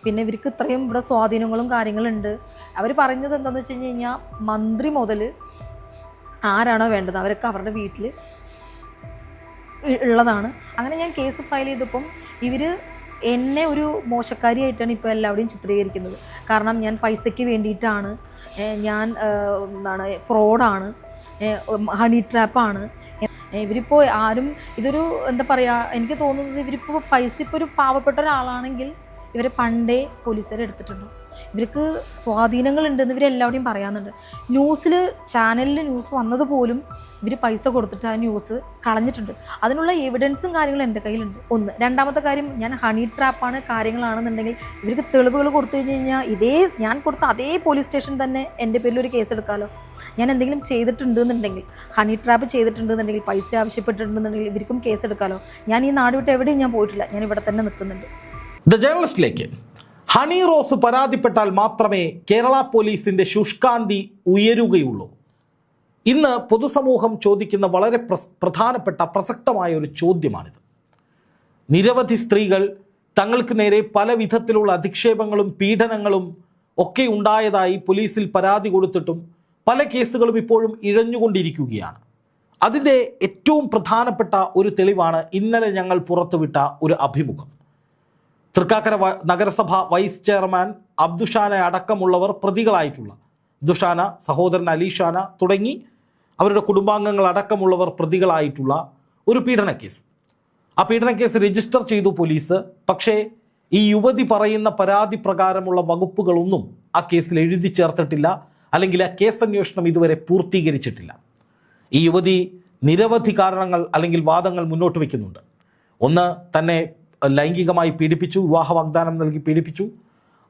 പിന്നെ ഇവർക്ക് ഇത്രയും ഇവിടെ സ്വാധീനങ്ങളും കാര്യങ്ങളുണ്ട്. അവർ പറയുന്നത് എന്താണെന്ന് വെച്ച് കഴിഞ്ഞാൽ മന്ത്രി മുതൽ ആരാണോ വേണ്ടത് അവരൊക്കെ അവരുടെ വീട്ടിൽ ഉള്ളതാണ്. അങ്ങനെ ഞാൻ കേസ് ഫയൽ ചെയ്തപ്പം ഇവർ എന്നെ ഒരു മോശക്കാരിയായിട്ടാണ് ഇപ്പോൾ എല്ലാവരുടെയും ചിത്രീകരിക്കുന്നത്. കാരണം ഞാൻ പൈസയ്ക്ക് വേണ്ടിയിട്ടാണ്, ഞാൻ ഫ്രോഡാണ്, ഹണി ട്രാപ്പാണ്. ഇവരിപ്പോൾ ആരും ഇതൊരു എന്താ പറയുക, എനിക്ക് തോന്നുന്നത് ഇവരിപ്പോൾ പൈസ ഇപ്പോൾ ഒരു പാവപ്പെട്ട ഒരാളാണെങ്കിൽ ഇവരെ പണ്ടേ പോലീസുകാർ എടുത്തിട്ടുണ്ടോ. ഇവർക്ക് സ്വാധീനങ്ങളുണ്ടെന്ന് ഇവരെല്ലാവരുടെയും പറയാറുണ്ട്. ന്യൂസിൽ ചാനലിൽ ന്യൂസ് വന്നതുപോലും ഇവർ പൈസ കൊടുത്തിട്ട് ആ ന്യൂസ് കളഞ്ഞിട്ടുണ്ട്. അതിനുള്ള എവിഡൻസും കാര്യങ്ങളും എൻ്റെ കയ്യിലുണ്ട്. ഒന്ന്. രണ്ടാമത്തെ കാര്യം, ഞാൻ ഹണി ട്രാപ്പാണ് കാര്യങ്ങളാണെന്നുണ്ടെങ്കിൽ ഇവർക്ക് തെളിവുകൾ കൊടുത്തു കഴിഞ്ഞാൽ ഞാൻ കൊടുത്ത അതേ പോലീസ് സ്റ്റേഷൻ തന്നെ എൻ്റെ പേരിൽ ഒരു കേസ് എടുക്കാമല്ലോ. ഞാൻ എന്തെങ്കിലും ചെയ്തിട്ടുണ്ടെന്നുണ്ടെങ്കിൽ, ഹണി ട്രാപ്പ് ചെയ്തിട്ടുണ്ടെന്നുണ്ടെങ്കിൽ, പൈസ ആവശ്യപ്പെട്ടിട്ടുണ്ടെന്നുണ്ടെങ്കിൽ ഇവർക്കും കേസ് എടുക്കാമല്ലോ. ഞാൻ ഈ നാട് വിട്ട് എവിടെയും ഞാൻ പോയിട്ടില്ല, ഞാൻ ഇവിടെ തന്നെ നിൽക്കുന്നുണ്ട്. ദ ജേർണലിസ്റ്റിലേക്ക് ഹണി റോസ് പരാതിപ്പെട്ടാൽ മാത്രമേ കേരള പോലീസിന്റെ ശുഷ്കാന്തി ഉയരുകയുള്ളൂ. ഇന്ന് പൊതുസമൂഹം ചോദിക്കുന്ന വളരെ പ്രധാനപ്പെട്ട പ്രസക്തമായ ഒരു ചോദ്യമാണിത്. നിരവധി സ്ത്രീകൾ തങ്ങൾക്ക് നേരെ പല വിധത്തിലുള്ള അധിക്ഷേപങ്ങളും പീഡനങ്ങളും ഒക്കെ ഉണ്ടായതായി പോലീസിൽ പരാതി കൊടുത്തിട്ടും പല കേസുകളും ഇപ്പോഴും ഇഴഞ്ഞുകൊണ്ടിരിക്കുകയാണ്. അതിൻ്റെ ഏറ്റവും പ്രധാനപ്പെട്ട ഒരു തെളിവാണ് ഇന്നലെ ഞങ്ങൾ പുറത്തുവിട്ട ഒരു അഭിമുഖം. തൃക്കാക്കര നഗരസഭ വൈസ് ചെയർമാൻ അബ്ദുഷാന അടക്കമുള്ളവർ പ്രതികളായിട്ടുള്ള, അബ്ദുഷാന, സഹോദരൻ അലീഷാന തുടങ്ങി അവരുടെ കുടുംബാംഗങ്ങൾ അടക്കമുള്ളവർ പ്രതികളായിട്ടുള്ള ഒരു പീഡനക്കേസ്. ആ പീഡനക്കേസ് രജിസ്റ്റർ ചെയ്തു പോലീസ്. പക്ഷേ ഈ യുവതി പറയുന്ന പരാതി പ്രകാരമുള്ള വകുപ്പുകളൊന്നും ആ കേസിൽ എഴുതി ചേർത്തിട്ടില്ല, അല്ലെങ്കിൽ ആ കേസ് അന്വേഷണം ഇതുവരെ പൂർത്തീകരിച്ചിട്ടില്ല. ഈ യുവതി നിരവധി കാരണങ്ങൾ അല്ലെങ്കിൽ വാദങ്ങൾ മുന്നോട്ട് വയ്ക്കുന്നുണ്ട്. ഒന്ന്, തന്നെ ലൈംഗികമായി പീഡിപ്പിച്ചു, വിവാഹ വാഗ്ദാനം നൽകി പീഡിപ്പിച്ചു.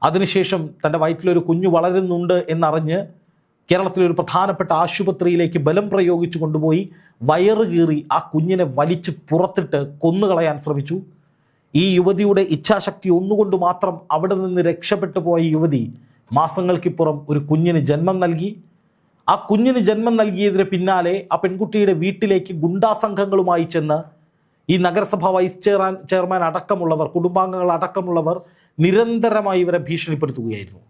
അതിനുശേഷം തൻ്റെ വയറ്റിലൊരു കുഞ്ഞു വളരുന്നുണ്ട് എന്നറിഞ്ഞ് കേരളത്തിലൊരു പ്രധാനപ്പെട്ട ആശുപത്രിയിലേക്ക് ബലം പ്രയോഗിച്ചു കൊണ്ടുപോയി വയറ് കീറി ആ കുഞ്ഞിനെ വലിച്ച് പുറത്തിട്ട് കൊന്നുകളയാൻ ശ്രമിച്ചു. ഈ യുവതിയുടെ ഇച്ഛാശക്തി ഒന്നുകൊണ്ട് മാത്രം അവിടെ നിന്ന് രക്ഷപ്പെട്ടു പോയ യുവതി മാസങ്ങൾക്കിപ്പുറം ഒരു കുഞ്ഞിന് ജന്മം നൽകി. ആ കുഞ്ഞിന് ജന്മം നൽകിയതിന് പിന്നാലെ ആ പെൺകുട്ടിയുടെ വീട്ടിലേക്ക് ഗുണ്ടാസംഘങ്ങളുമായി ചെന്ന് ഈ നഗരസഭ വൈസ് ചെയർമാൻ അടക്കമുള്ളവർ, കുടുംബാംഗങ്ങൾ അടക്കമുള്ളവർ നിരന്തരമായി ഇവരെ ഭീഷണിപ്പെടുത്തുകയായിരുന്നു.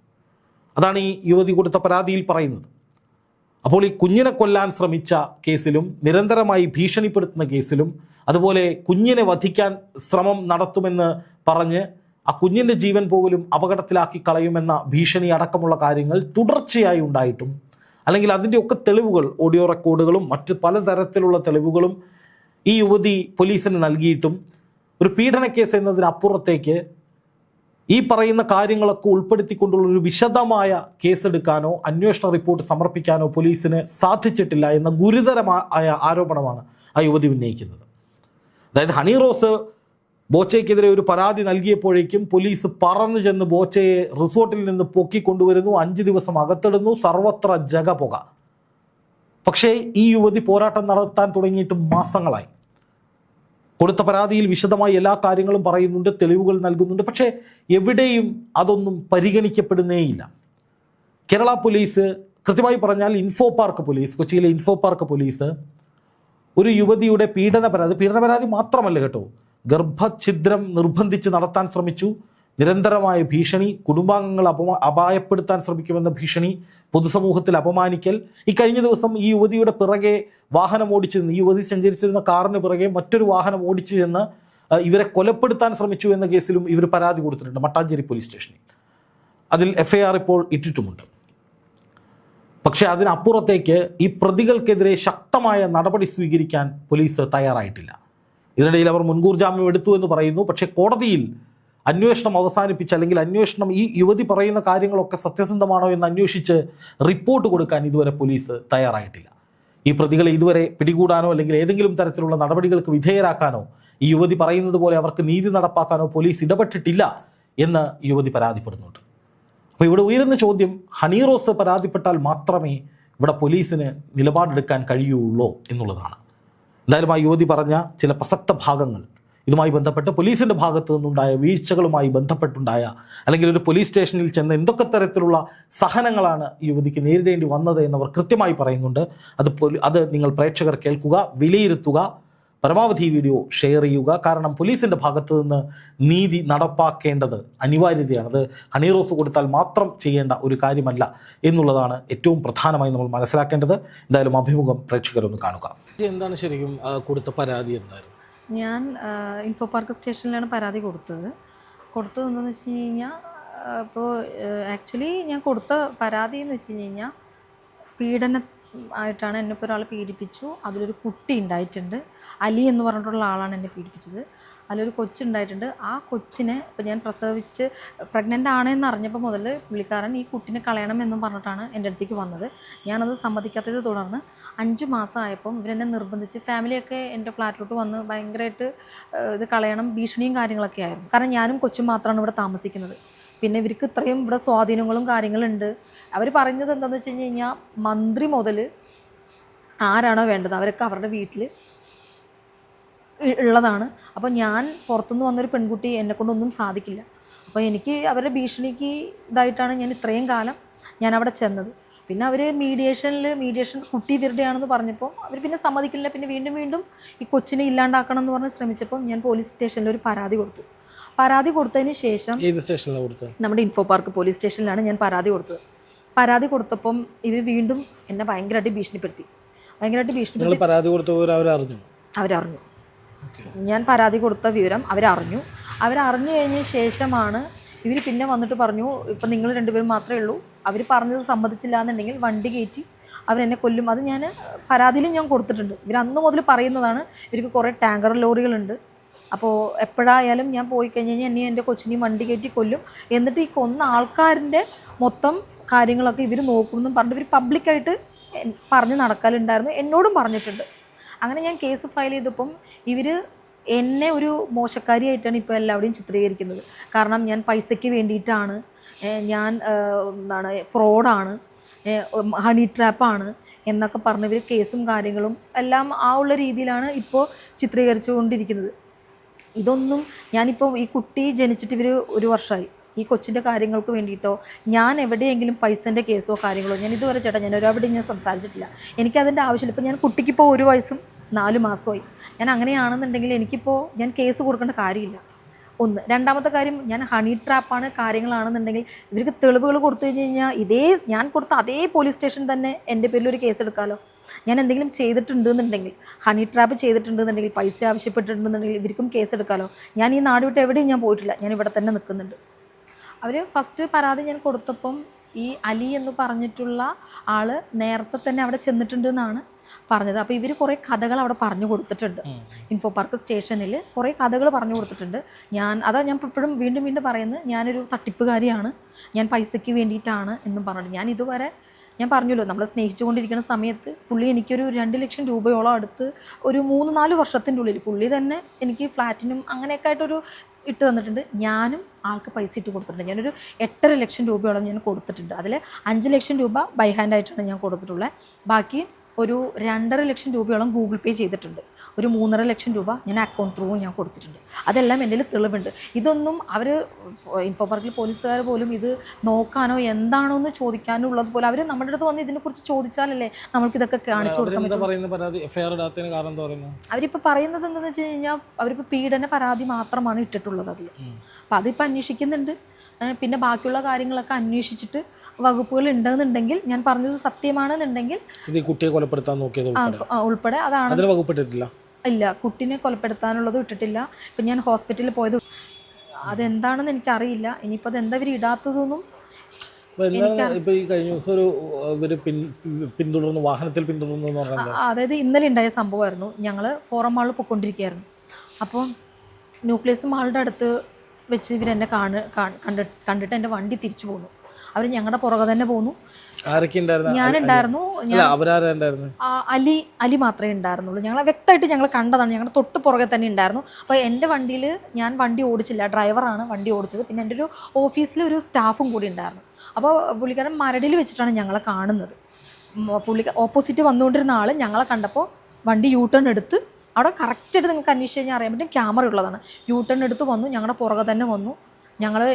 അതാണ് ഈ യുവതി കൊടുത്ത പരാതിയിൽ പറയുന്നത്. അപ്പോൾ ഈ കുഞ്ഞിനെ കൊല്ലാൻ ശ്രമിച്ച കേസിലും നിരന്തരമായി ഭീഷണിപ്പെടുത്തുന്ന കേസിലും അതുപോലെ കുഞ്ഞിനെ വധിക്കാൻ ശ്രമം നടത്തുമെന്ന് പറഞ്ഞ് ആ കുഞ്ഞിൻ്റെ ജീവൻ പോലും അപകടത്തിലാക്കി കളയുമെന്ന ഭീഷണി അടക്കമുള്ള കാര്യങ്ങൾ തുടർച്ചയായി ഉണ്ടായിട്ടും, അല്ലെങ്കിൽ അതിൻ്റെയൊക്കെ തെളിവുകൾ, ഓഡിയോ റെക്കോർഡുകളും മറ്റ് പലതരത്തിലുള്ള തെളിവുകളും ഈ യുവതി പോലീസിന് നൽകിയിട്ടും ഒരു പീഡനക്കേസ് എന്നതിനപ്പുറത്തേക്ക് ഈ പറയുന്ന കാര്യങ്ങളൊക്കെ ഉൾപ്പെടുത്തിക്കൊണ്ടുള്ളൊരു വിശദമായ കേസെടുക്കാനോ അന്വേഷണ റിപ്പോർട്ട് സമർപ്പിക്കാനോ പോലീസിന് സാധിച്ചിട്ടില്ല എന്ന ഗുരുതരമായ ആരോപണമാണ് ആ യുവതി ഉന്നയിക്കുന്നത്. അതായത് ഹണി റോസ് ബോച്ചയ്ക്കെതിരെ ഒരു പരാതി നൽകിയപ്പോഴേക്കും പോലീസ് പറന്നു ചെന്ന് ബോച്ചയെ റിസോർട്ടിൽ നിന്ന് പൊക്കിക്കൊണ്ടുവരുന്നു, 5 ദിവസം അകത്തിടുന്നു, സർവത്ര ജഗപുക. പക്ഷേ ഈ യുവതി പോരാട്ടം നടത്താൻ തുടങ്ങിയിട്ട് മാസങ്ങളായി. കൊടുത്ത പരാതിയിൽ വിശദമായി എല്ലാ കാര്യങ്ങളും പറയുന്നുണ്ട്, തെളിവുകൾ നൽകുന്നുണ്ട്. പക്ഷേ എവിടെയും അതൊന്നും പരിഗണിക്കപ്പെടുന്നേയില്ല. കേരള പോലീസ്, കൃത്യമായി പറഞ്ഞാൽ ഇൻഫോ പാർക്ക് പോലീസ്, കൊച്ചിയിലെ ഇൻഫോ പാർക്ക് പോലീസ് ഒരു യുവതിയുടെ പീഡന പരാതി മാത്രമല്ല കേട്ടോ, ഗർഭഛിദ്രം നിർബന്ധിച്ച് നടത്താൻ ശ്രമിച്ചു, നിരന്തരമായ ഭീഷണി, കുടുംബാംഗങ്ങൾ അപായപ്പെടുത്താൻ ശ്രമിക്കുമെന്ന ഭീഷണി, പൊതുസമൂഹത്തിൽ അപമാനിക്കൽ. ഈ കഴിഞ്ഞ ദിവസം ഈ യുവതിയുടെ പിറകെ വാഹനം ഓടിച്ചു നിന്ന്, ഈ യുവതി സഞ്ചരിച്ചിരുന്ന കാറിന് പിറകെ മറ്റൊരു വാഹനം ഓടിച്ചു ചെന്ന് ഇവരെ കൊലപ്പെടുത്താൻ ശ്രമിച്ചു എന്ന കേസിലും ഇവർ പരാതി കൊടുത്തിട്ടുണ്ട് മട്ടാഞ്ചേരി പോലീസ് സ്റ്റേഷനിൽ. അതിൽ FIR ഇപ്പോൾ ഇട്ടിട്ടുമുണ്ട്. പക്ഷേ അതിനപ്പുറത്തേക്ക് ഈ പ്രതികൾക്കെതിരെ ശക്തമായ നടപടി സ്വീകരിക്കാൻ പോലീസ് തയ്യാറായിട്ടില്ല. ഇതിനിടയിൽ അവർ മുൻകൂർ ജാമ്യം എടുത്തു എന്ന് പറയുന്നു. പക്ഷേ കോടതിയിൽ അന്വേഷണം അവസാനിപ്പിച്ച്, അല്ലെങ്കിൽ അന്വേഷണം ഈ യുവതി പറയുന്ന കാര്യങ്ങളൊക്കെ സത്യസന്ധമാണോ എന്ന് അന്വേഷിച്ച് റിപ്പോർട്ട് കൊടുക്കാൻ ഇതുവരെ പോലീസ് തയ്യാറായിട്ടില്ല. ഈ പ്രതികളെ ഇതുവരെ പിടികൂടാനോ അല്ലെങ്കിൽ ഏതെങ്കിലും തരത്തിലുള്ള നടപടികൾക്ക് വിധേയരാക്കാനോ, ഈ യുവതി പറയുന്നത് പോലെ അവർക്ക് നീതി നടപ്പാക്കാനോ പോലീസ് ഇടപെട്ടിട്ടില്ല എന്ന് യുവതി പരാതിപ്പെടുന്നുണ്ട്. അപ്പോൾ ഇവിടെ ഉയരുന്ന ചോദ്യം, ഹണി റോസ് പരാതിപ്പെട്ടാൽ മാത്രമേ ഇവിടെ പോലീസിന് നിലപാടെടുക്കാൻ കഴിയുള്ളൂ എന്നുള്ളതാണ്. എന്തായാലും ആ യുവതി പറഞ്ഞ ചില പ്രസക്ത ഭാഗങ്ങൾ, ഇതുമായി ബന്ധപ്പെട്ട് പോലീസിൻ്റെ ഭാഗത്തു നിന്നുണ്ടായ വീഴ്ചകളുമായി ബന്ധപ്പെട്ടുണ്ടായ, അല്ലെങ്കിൽ ഒരു പോലീസ് സ്റ്റേഷനിൽ ചെന്ന് എന്തൊക്കെ തരത്തിലുള്ള സഹനങ്ങളാണ് ഈ യുവതിക്ക് നേരിടേണ്ടി വന്നത് എന്നവർ കൃത്യമായി പറയുന്നുണ്ട്. അത് നിങ്ങൾ പ്രേക്ഷകർ കേൾക്കുക, വിലയിരുത്തുക. പരമാവധി ഈ വീഡിയോ ഷെയർ ചെയ്യുക. കാരണം പോലീസിൻ്റെ ഭാഗത്തു നിന്ന് നീതി നടപ്പാക്കേണ്ടത് അനിവാര്യതയാണ്. അത് ഹണി റോസ് കൊടുത്താൽ മാത്രം ചെയ്യേണ്ട ഒരു കാര്യമല്ല എന്നുള്ളതാണ് ഏറ്റവും പ്രധാനമായി നമ്മൾ മനസ്സിലാക്കേണ്ടത്. എന്തായാലും അഭിമുഖം പ്രേക്ഷകരൊന്ന് കാണുക. എന്താണ് ശരിക്കും കൊടുത്ത പരാതി എന്തായിരുന്നു? ഞാൻ ഇൻഫോ പാർക്ക് സ്റ്റേഷനിലാണ് പരാതി കൊടുത്തതെന്ന് വെച്ച് കഴിഞ്ഞാൽ ഇപ്പോൾ ആക്ച്വലി ഞാൻ കൊടുത്ത പരാതി എന്ന് വെച്ച് കഴിഞ്ഞാൽ പീഡന ആയിട്ടാണ്. എന്നെ ഇപ്പോൾ ഒരാൾ പീഡിപ്പിച്ചു. അതിലൊരു കുട്ടി ഉണ്ടായിട്ടുണ്ട്. അലി എന്ന് പറഞ്ഞിട്ടുള്ള ആളാണ് എന്നെ പീഡിപ്പിച്ചത്. അതിലൊരു കൊച്ചുണ്ടായിട്ടുണ്ട്. ആ കൊച്ചിനെ ഇപ്പോൾ ഞാൻ പ്രസവിച്ച് പ്രഗ്നൻ്റ് ആണെന്ന് അറിഞ്ഞപ്പോൾ മുതൽ പുള്ളിക്കാരൻ ഈ കുട്ടിനെ കളയണമെന്നും പറഞ്ഞിട്ടാണ് എൻ്റെ അടുത്തേക്ക് വന്നത്. ഞാനത് സമ്മതിക്കാത്തത് തുടർന്ന് 5 മാസമായപ്പം ഇവരെന്നെ നിർബന്ധിച്ച് ഫാമിലിയൊക്കെ എൻ്റെ ഫ്ലാറ്റിലോട്ട് വന്ന് ഭയങ്കരമായിട്ട് ഇത് കളയണം ഭീഷണിയും കാര്യങ്ങളൊക്കെ ആയിരുന്നു. കാരണം ഞാനും കൊച്ചും മാത്രമാണ് ഇവിടെ താമസിക്കുന്നത്. പിന്നെ ഇവർക്ക് ഇത്രയും ഇവിടെ സ്വാധീനങ്ങളും കാര്യങ്ങളുണ്ട്. അവർ പറയുന്നത് എന്താണെന്ന് വെച്ച് കഴിഞ്ഞാൽ മന്ത്രി മുതൽ ആരാണോ വേണ്ടത് അവരൊക്കെ അവരുടെ വീട്ടിൽ ഉള്ളതാണ്. അപ്പോൾ ഞാൻ പുറത്തുനിന്ന് വന്നൊരു പെൺകുട്ടി എന്നെക്കൊണ്ടൊന്നും സാധിക്കില്ല. അപ്പോൾ എനിക്ക് അവരുടെ ഭീഷണിക്ക് ഇതായിട്ടാണ് ഞാൻ ഇത്രയും കാലം ഞാൻ അവിടെ ചെന്നത്. പിന്നെ അവർ മീഡിയേഷൻ കുട്ടി ഇവരുടെയാണെന്ന് പറഞ്ഞപ്പോൾ അവർ പിന്നെ സമ്മതിക്കില്ല. പിന്നെ വീണ്ടും ഈ കൊച്ചിനെ ഇല്ലാണ്ടാക്കണം എന്ന് പറഞ്ഞ് ശ്രമിച്ചപ്പോൾ ഞാൻ പോലീസ് സ്റ്റേഷനിൽ ഒരു പരാതി കൊടുത്തതിന് ശേഷം ഏത് സ്റ്റേഷനിലാണ് കൊടുത്തത്? നമ്മുടെ ഇൻഫോ പാർക്ക് പോലീസ് സ്റ്റേഷനിലാണ് ഞാൻ പരാതി കൊടുത്തത്. പരാതി കൊടുത്തപ്പം ഇവർ വീണ്ടും എന്നെ ഭയങ്കരമായിട്ട് ഭീഷണിപ്പെടുത്തി. പരാതി കൊടുത്തവർ അവരറിഞ്ഞു. ഞാൻ പരാതി കൊടുത്ത വിവരം അവരറിഞ്ഞു കഴിഞ്ഞ ശേഷമാണ് ഇവർ പിന്നെ വന്നിട്ട് പറഞ്ഞു, ഇപ്പം നിങ്ങൾ 2 പേരും മാത്രമേ ഉള്ളൂ. അവർ പറഞ്ഞത് സമ്മതിച്ചില്ല എന്നുണ്ടെങ്കിൽ വണ്ടി കയറ്റി അവരെന്നെ കൊല്ലും. അത് ഞാൻ പരാതിയിലും ഞാൻ കൊടുത്തിട്ടുണ്ട്. ഇവർ അന്ന് മുതൽ പറയുന്നതാണ് ഇവർക്ക് കുറേ ടാങ്കർ ലോറികളുണ്ട്. അപ്പോൾ എപ്പോഴായാലും ഞാൻ പോയി കഴിഞ്ഞ് കഴിഞ്ഞാൽ എന്നെയും എൻ്റെ കൊച്ചിനെയും വണ്ടി കയറ്റി കൊല്ലും. എന്നിട്ട് ഈ കൊന്ന ആൾക്കാരിൻ്റെ മൊത്തം കാര്യങ്ങളൊക്കെ ഇവർ നോക്കുമെന്നും പറഞ്ഞിട്ട് ഇവർ പബ്ലിക്കായിട്ട് പറഞ്ഞ് നടക്കലുണ്ടായിരുന്നു. എന്നോടും പറഞ്ഞിട്ടുണ്ട്. അങ്ങനെ ഞാൻ കേസ് ഫയൽ ചെയ്തപ്പം ഇവർ എന്നെ ഒരു മോശക്കാരിയായിട്ടാണ് ഇപ്പോൾ എല്ലാവരുടെയും ചിത്രീകരിക്കുന്നത്. കാരണം ഞാൻ പൈസയ്ക്ക് വേണ്ടിയിട്ടാണ്, ഞാൻ ഫ്രോഡാണ്, ഹണി ട്രാപ്പാണ് എന്നൊക്കെ പറഞ്ഞ് ഇവർ കേസും കാര്യങ്ങളും എല്ലാം ആ ഉള്ള രീതിയിലാണ് ഇപ്പോൾ ചിത്രീകരിച്ചുകൊണ്ടിരിക്കുന്നത്. ഇതൊന്നും ഞാനിപ്പോൾ ഈ കുട്ടി ജനിച്ചിട്ട് ഇവർ 1 വർഷമായി. ഈ കൊച്ചിൻ്റെ കാര്യങ്ങൾക്ക് വേണ്ടിയിട്ടോ ഞാൻ എവിടെയെങ്കിലും പൈസൻ്റെ കേസോ കാര്യങ്ങളോ ഞാൻ ഇതുവരെ ഞാൻ ഒരാവിടെ ഞാൻ സംസാരിച്ചിട്ടില്ല. എനിക്കതിൻ്റെ ആവശ്യമില്ല. ഇപ്പോൾ ഞാൻ കുട്ടിക്കിപ്പോൾ 1 വയസ്സും 4 മാസമായി. ഞാൻ അങ്ങനെയാണെന്നുണ്ടെങ്കിൽ ഞാൻ കേസ് കൊടുക്കേണ്ട കാര്യമില്ല. ഒന്ന്. രണ്ടാമത്തെ കാര്യം, ഞാൻ ഹണി ട്രാപ്പാണ് കാര്യങ്ങളാണെന്നുണ്ടെങ്കിൽ ഇവർക്ക് തെളിവുകൾ കൊടുത്തു കഴിഞ്ഞാൽ ഞാൻ കൊടുത്ത അതേ പോലീസ് സ്റ്റേഷൻ തന്നെ എൻ്റെ പേരിൽ ഒരു കേസ് എടുക്കാമല്ലോ. ഞാൻ എന്തെങ്കിലും ചെയ്തിട്ടുണ്ടെന്നുണ്ടെങ്കിൽ, ഹണി ട്രാപ്പ് ചെയ്തിട്ടുണ്ടെന്നുണ്ടെങ്കിൽ, പൈസ ആവശ്യപ്പെട്ടിട്ടുണ്ടെന്നുണ്ടെങ്കിൽ ഇവർക്കും കേസ് എടുക്കാമല്ലോ. ഞാൻ ഈ നാട് വിട്ട് എവിടെയും ഞാൻ പോയിട്ടില്ല. ഞാൻ ഇവിടെ തന്നെ നിൽക്കുന്നുണ്ട്. അവർ ഫസ്റ്റ് പരാതി ഞാൻ കൊടുത്തപ്പം ഈ അലി എന്ന് പറഞ്ഞിട്ടുള്ള ആൾ നേരത്തെ തന്നെ അവിടെ ചെന്നിട്ടുണ്ട് എന്നാണ് പറഞ്ഞത്. അപ്പോൾ ഇവർ കുറേ കഥകൾ അവിടെ പറഞ്ഞു കൊടുത്തിട്ടുണ്ട്. ഇൻഫോ പാർക്ക് സ്റ്റേഷനിൽ കുറേ കഥകൾ പറഞ്ഞു കൊടുത്തിട്ടുണ്ട്. ഞാൻ എപ്പോഴും വീണ്ടും പറയുന്നത്, ഞാനൊരു തട്ടിപ്പുകാരിയാണ്, ഞാൻ പൈസയ്ക്ക് വേണ്ടിയിട്ടാണ് എന്നും പറഞ്ഞിട്ട്. ഞാൻ ഇതുവരെ ഞാൻ പറഞ്ഞല്ലോ, നമ്മൾ സ്നേഹിച്ചുകൊണ്ടിരിക്കുന്ന സമയത്ത് പുള്ളി എനിക്കൊരു 2 ലക്ഷം രൂപയോളം അടുത്ത് ഒരു 3-4 വർഷത്തിൻ്റെ ഉള്ളിൽ പുള്ളി തന്നെ എനിക്ക് ഫ്ലാറ്റിനും അങ്ങനെയൊക്കെ ആയിട്ടൊരു ഇട്ട് തന്നിട്ടുണ്ട്. ഞാനും ആൾക്ക് പൈസ ഇട്ട് കൊടുത്തിട്ടുണ്ട്. ഞാനൊരു 8.5 ലക്ഷം രൂപയോളം ഞാൻ കൊടുത്തിട്ടുണ്ട്. അതിൽ 5 ലക്ഷം രൂപ ബൈ ഹാൻഡായിട്ടാണ് ഞാൻ കൊടുത്തിട്ടുള്ളത്. ബാക്കി ഒരു 2.5 ലക്ഷം രൂപയോളം ഗൂഗിൾ പേ ചെയ്തിട്ടുണ്ട്. ഒരു 3.5 ലക്ഷം രൂപ ഞാൻ അക്കൗണ്ട് ത്രൂ ഞാൻ കൊടുത്തിട്ടുണ്ട്. അതെല്ലാം എൻ്റെ തെളിവുണ്ട്. ഇതൊന്നും അവർ ഇൻഫോ പാർക്കിൽ പോലീസുകാർ പോലും ഇത് നോക്കാനോ എന്താണോ എന്ന് ചോദിക്കാനോ ഉള്ളത് പോലെ അവർ നമ്മുടെ അടുത്ത് വന്ന് ഇതിനെക്കുറിച്ച് ചോദിച്ചാലല്ലേ നമ്മൾക്കിതൊക്കെ കാണിച്ചു കൊടുക്കാൻ പറ്റും. അവരിപ്പോൾ പറയുന്നത് എന്താണെന്ന് വെച്ച് കഴിഞ്ഞാൽ അവരിപ്പോൾ പീഡന പരാതി മാത്രമാണ് ഇട്ടിട്ടുള്ളത് അതിൽ. അപ്പോൾ അതിപ്പോൾ അന്വേഷിക്കുന്നുണ്ട്. പിന്നെ ബാക്കിയുള്ള കാര്യങ്ങളൊക്കെ അന്വേഷിച്ചിട്ട് വകുപ്പുകൾ ഉണ്ടെന്നുണ്ടെങ്കിൽ, ഞാൻ പറഞ്ഞത് സത്യമാണെന്നുണ്ടെങ്കിൽ കുട്ടിയെ കൊലപ്പെടുത്താൻ നോക്കിയത് ഉൾപ്പെടെ അതാണ് ഇല്ല, കുട്ടീനെ കൊലപ്പെടുത്താനുള്ളത് ഇട്ടിട്ടില്ല. ഇപ്പം ഞാൻ ഹോസ്പിറ്റലിൽ പോയത് അതെന്താണെന്ന് എനിക്കറിയില്ല. ഇനിയിപ്പോൾ അതെന്താ ഇവർ ഇടാത്തതൊന്നും. അതായത് ഇന്നലെ ഉണ്ടായ സംഭവമായിരുന്നു. ഞങ്ങൾ ഫോറം മാളിൽ പോയിക്കൊണ്ടിരിക്കുകയായിരുന്നു. അപ്പോൾ ന്യൂക്ലിയസ് മാളുടെ അടുത്ത് വെച്ച് ഇവരെന്നെ കണ്ടിട്ട് എൻ്റെ വണ്ടി തിരിച്ചു പോന്നു. അവർ ഞങ്ങളുടെ പുറകെ തന്നെ പോന്നു. ഞാനുണ്ടായിരുന്നു, അലി മാത്രമേ ഉണ്ടായിരുന്നുള്ളൂ. ഞങ്ങളെ വ്യക്തമായിട്ട് ഞങ്ങൾ കണ്ടതാണ്. ഞങ്ങളുടെ തൊട്ട് പുറകെ തന്നെ ഉണ്ടായിരുന്നു. അപ്പോൾ എൻ്റെ വണ്ടിയിൽ ഞാൻ വണ്ടി ഓടിച്ചില്ല, ഡ്രൈവറാണ് വണ്ടി ഓടിച്ചത്. പിന്നെ എൻ്റെ ഒരു ഓഫീസിലൊരു സ്റ്റാഫും കൂടി ഉണ്ടായിരുന്നു. അപ്പോൾ പുള്ളിക്കാരൻ മരടിൽ വെച്ചിട്ടാണ് ഞങ്ങളെ കാണുന്നത്. ഓപ്പോസിറ്റ് വന്നുകൊണ്ടിരുന്ന ആൾ ഞങ്ങളെ കണ്ടപ്പോൾ വണ്ടി യൂട്ടേൺ എടുത്ത്, അവിടെ കറക്റ്റായിട്ട് നിങ്ങൾക്ക് അന്വേഷിച്ച് കഴിഞ്ഞാൽ അറിയാൻ പറ്റും, ക്യാമറ ഉള്ളതാണ്. യൂട്ടേൺ എടുത്ത് വന്നു, ഞങ്ങളുടെ പുറകെ തന്നെ വന്നു.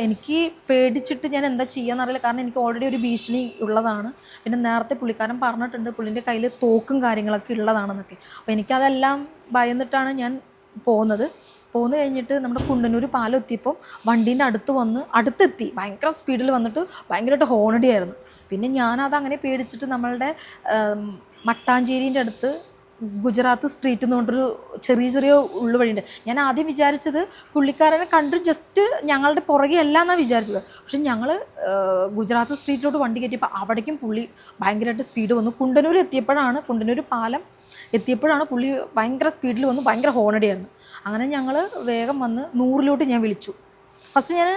എനിക്ക് പേടിച്ചിട്ട് ഞാൻ എന്താ ചെയ്യാന്നറിയില്ല. കാരണം എനിക്ക് ഓൾറെഡി ഒരു ഭീഷണി ഉള്ളതാണ്. പിന്നെ നേരത്തെ പുള്ളിക്കാരൻ പറഞ്ഞിട്ടുണ്ട് പുള്ളിൻ്റെ കയ്യിൽ തോക്കും കാര്യങ്ങളൊക്കെ ഉള്ളതാണെന്നൊക്കെ. അപ്പോൾ എനിക്കതെല്ലാം ഭയന്നിട്ടാണ് ഞാൻ പോന്നു കഴിഞ്ഞിട്ട് നമ്മുടെ കുണ്ടന്നൂർ പാലം എത്തിയപ്പം വണ്ടീൻ്റെ അടുത്തെത്തി ഭയങ്കര സ്പീഡിൽ വന്നിട്ട് ഭയങ്കരമായിട്ട് ഹോണടിയായിരുന്നു. പിന്നെ ഞാനത് അങ്ങനെ പേടിച്ചിട്ട് നമ്മളുടെ മട്ടാഞ്ചേരീൻ്റെ അടുത്ത് ഗുജറാത്ത് സ്ട്രീറ്റ് എന്ന് പറഞ്ഞൊരു ചെറിയ ഉള്ളുവഴിയുണ്ട്. ഞാൻ ആദ്യം വിചാരിച്ചത് പുള്ളിക്കാരനെ കണ്ട് ജസ്റ്റ് ഞങ്ങളുടെ പുറകെ അല്ല എന്നാണ് വിചാരിച്ചത്. പക്ഷെ ഞങ്ങൾ ഗുജറാത്ത് സ്ട്രീറ്റിലോട്ട് വണ്ടി കയറ്റിയപ്പോൾ അവിടേക്കും പുള്ളി ഭയങ്കരമായിട്ട് സ്പീഡ് വന്നു. കുണ്ടന്നൂർ പാലം എത്തിയപ്പോഴാണ് പുള്ളി ഭയങ്കര സ്പീഡിൽ വന്നു, ഭയങ്കര ഹോണടിയായിരുന്നു. അങ്ങനെ ഞങ്ങൾ വേഗം വന്ന് 100-ലോട്ട് ഞാൻ വിളിച്ചു. ഫസ്റ്റ് ഞാൻ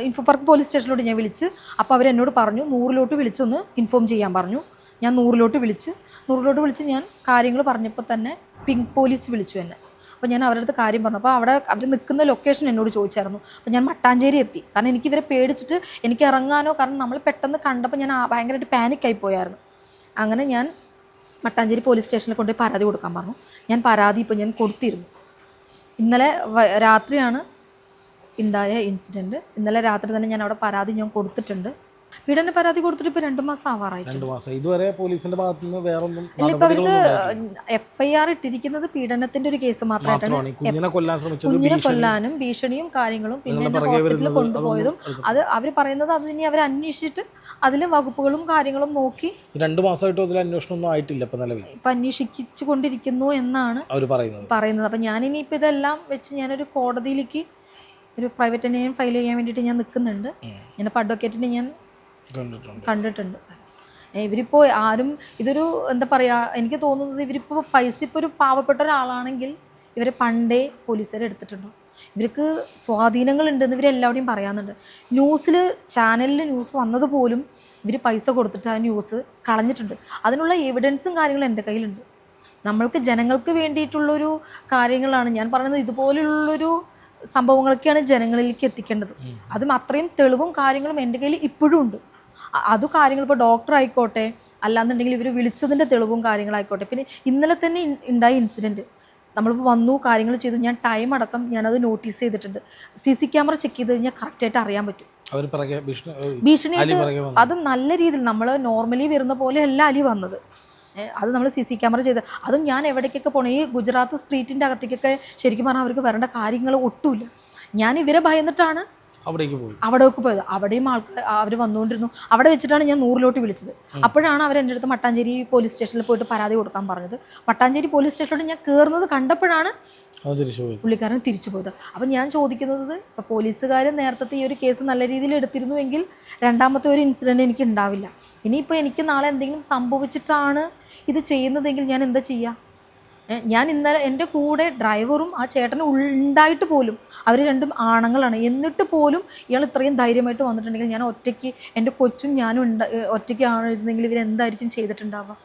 ഇൻഫോ പാർക്ക് പോലീസ് സ്റ്റേഷനിലോട്ട് ഞാൻ വിളിച്ച്. അപ്പോൾ അവരെന്നോട് പറഞ്ഞു 100-ലോട്ട് വിളിച്ചൊന്ന് ഇൻഫോം ചെയ്യാൻ പറഞ്ഞു. ഞാൻ 100-ലോട്ട് വിളിച്ച് ഞാൻ കാര്യങ്ങൾ പറഞ്ഞപ്പോൾ തന്നെ പിങ്ക് പോലീസ് വിളിച്ചു എന്നെ. അപ്പോൾ ഞാൻ അവരുടെ അടുത്ത് കാര്യം പറഞ്ഞു. അപ്പോൾ അവർ നിൽക്കുന്ന ലൊക്കേഷൻ എന്നോട് ചോദിച്ചായിരുന്നു. അപ്പോൾ ഞാൻ മട്ടാഞ്ചേരി എത്തി. കാരണം എനിക്ക് ഇവരെ പേടിച്ചിട്ട് എനിക്ക് ഇറങ്ങാനോ, കാരണം നമ്മൾ പെട്ടെന്ന് കണ്ടപ്പോൾ ഞാൻ ഭയങ്കരമായിട്ട് പാനിക്കായി പോയായിരുന്നു. അങ്ങനെ ഞാൻ മട്ടാഞ്ചേരി പോലീസ് സ്റ്റേഷനിൽ കൊണ്ടുപോയി പരാതി കൊടുക്കാൻ പറഞ്ഞു. ഞാൻ പരാതി ഇപ്പോൾ ഞാൻ കൊടുത്തിരുന്നു. ഇന്നലെ രാത്രിയാണ് ഉണ്ടായ ഇൻസിഡൻറ്റ്. ഇന്നലെ രാത്രി തന്നെ ഞാൻ അവിടെ പരാതി ഞാൻ കൊടുത്തിട്ടുണ്ട്. പീഡന പരാതി കൊടുത്തിട്ട് ഇപ്പോൾ 2 മാസം ആവാറായിട്ടുണ്ട്. ഇതുവരെ പോലീസിന്റെ ഭാഗത്ത് നിന്ന് വേറൊന്നും ഇല്ല. ഇപ്പോൾ അവർക്ക് FIR ഇട്ടിരിക്കുന്നത് പീഡനത്തിന്റെ ഒരു കേസ് മാത്രമായിട്ടാണ്. കുഞ്ഞിനെ കൊല്ലാനും ഭീഷണിയും കാര്യങ്ങളും പിന്നെ ഹോസ്പിറ്റലിൽ കൊണ്ടുപോയതും അത് അവർ പറയുന്നത് അത് ഇനി അവർ അന്വേഷിച്ചിട്ട് അതിൽ വകുപ്പുകളും കാര്യങ്ങളും നോക്കി 2 മാസമായിട്ടും അതിൽ അന്വേഷണമൊന്നും ആയിട്ടില്ല. ഇപ്പം അന്വേഷിച്ചു കൊണ്ടിരിക്കുന്നു എന്നാണ് അവർ പറയുന്നത്. അപ്പം ഞാനിനിയിപ്പോൾ ഇതെല്ലാം വെച്ച് ഞാനൊരു കോടതിയിലേക്ക് ഒരു പ്രൈവറ്റ് നെയിം ഫയൽ ചെയ്യാൻ വേണ്ടിയിട്ട് ഞാൻ നിൽക്കുന്നുണ്ട്. ഞാനിപ്പോൾ അഡ്വക്കേറ്റിനെ ഞാൻ കണ്ടിട്ടുണ്ട്. ഇവരിപ്പോൾ ആരും ഇതൊരു എന്താ പറയുക, എനിക്ക് തോന്നുന്നത് ഇവരിപ്പോൾ പൈസ ഇപ്പോൾ ഒരു പാവപ്പെട്ട ഒരാളാണെങ്കിൽ ഇവരെ പണ്ടേ പോലീസുകാർ എടുത്തിട്ടുണ്ടോ. ഇവർക്ക് സ്വാധീനങ്ങളുണ്ടെന്ന് ഇവരെല്ലാവരുടെയും പറയാനുണ്ട്. ചാനലിൽ ന്യൂസ് വന്നതുപോലും ഇവർ പൈസ കൊടുത്തിട്ട് ആ ന്യൂസ് കളഞ്ഞിട്ടുണ്ട്. അതിനുള്ള എവിഡൻസും കാര്യങ്ങളും എൻ്റെ കയ്യിലുണ്ട്. നമ്മൾക്ക് ജനങ്ങൾക്ക് വേണ്ടിയിട്ടുള്ളൊരു കാര്യങ്ങളാണ് ഞാൻ പറയുന്നത്. ഇതുപോലുള്ളൊരു സംഭവങ്ങളൊക്കെയാണ് ജനങ്ങളിലേക്ക് എത്തിക്കേണ്ടത്. അതും അത്രയും തെളിവും കാര്യങ്ങളും എൻ്റെ കയ്യിൽ ഇപ്പോഴും ഉണ്ട്. കാര്യങ്ങൾ ഇപ്പോൾ ഡോക്ടർ ആയിക്കോട്ടെ, അല്ലാന്നുണ്ടെങ്കിൽ ഇവർ വിളിച്ചതിൻ്റെ തെളിവും കാര്യങ്ങളായിക്കോട്ടെ. പിന്നെ ഇന്നലെ തന്നെ ഉണ്ടായ ഇൻസിഡൻറ്റ് നമ്മളിപ്പോൾ വന്നു കാര്യങ്ങൾ ചെയ്തു. ഞാൻ ടൈം അടക്കം ഞാനത് നോട്ടീസ് ചെയ്തിട്ടുണ്ട്. CC ക്യാമറ ചെക്ക് ചെയ്ത് കഴിഞ്ഞാൽ കറക്റ്റായിട്ട് അറിയാൻ പറ്റും. ഭീഷണി അതും നല്ല രീതിയിൽ നമ്മൾ നോർമലി വരുന്ന പോലെ അല്ല അലി വന്നത്. അത് നമ്മൾ CC ക്യാമറ ചെയ്ത് അതും ഞാൻ എവിടേക്കൊക്കെ പോകണം, ഈ ഗുജറാത്ത് സ്ട്രീറ്റിൻ്റെ അകത്തേക്കൊക്കെ ശരിക്കും പറഞ്ഞാൽ അവർക്ക് വരേണ്ട കാര്യങ്ങൾ ഒട്ടുമില്ല. ഞാൻ ഇവരെ ഭയന്നിട്ടാണ് അവിടേക്ക് പോയത്. അവിടെയും ആൾക്കാർ അവർ വന്നുകൊണ്ടിരുന്നു. അവിടെ വെച്ചിട്ടാണ് ഞാൻ 100-ലോട്ട് വിളിച്ചത്. അപ്പോഴാണ് അവർ എൻ്റെ അടുത്ത് മട്ടാഞ്ചേരി പോലീസ് സ്റ്റേഷനിൽ പോയിട്ട് പരാതി കൊടുക്കാൻ പറഞ്ഞത്. മട്ടാഞ്ചേരി പോലീസ് സ്റ്റേഷനിലോട്ട് ഞാൻ കയറുന്നത് കണ്ടപ്പോഴാണ് പുള്ളിക്കാരൻ തിരിച്ചു പോയത്. അപ്പം ഞാൻ ചോദിക്കുന്നത്, ഇപ്പോൾ പോലീസുകാർ നേരത്തെ ഈ ഒരു കേസ് നല്ല രീതിയിൽ എടുത്തിരുന്നുവെങ്കിൽ രണ്ടാമത്തെ ഒരു ഇൻസിഡൻറ്റ് എനിക്ക് ഉണ്ടാവില്ല. ഇനിയിപ്പോൾ എനിക്ക് നാളെ എന്തെങ്കിലും സംഭവിച്ചിട്ടാണ് ഇത് ചെയ്യുന്നതെങ്കിൽ ഞാൻ എന്താ ചെയ്യുക? ഞാൻ ഇന്നലെ എൻ്റെ കൂടെ ഡ്രൈവറും ആ ചേട്ടനും ഉണ്ടായിട്ട് പോലും അവർ രണ്ടും ആണുങ്ങളാണ്. എന്നിട്ട് പോലും ഇയാൾ ഇത്രയും ധൈര്യമായിട്ട് വന്നിട്ടുണ്ടെങ്കിൽ ഞാൻ ഒറ്റയ്ക്ക് എൻ്റെ കൊച്ചും ഞാനും ഒറ്റയ്ക്ക് ആയിരുന്നെങ്കിൽ ഇവരെന്തായിരിക്കും ചെയ്തിട്ടുണ്ടാവുക?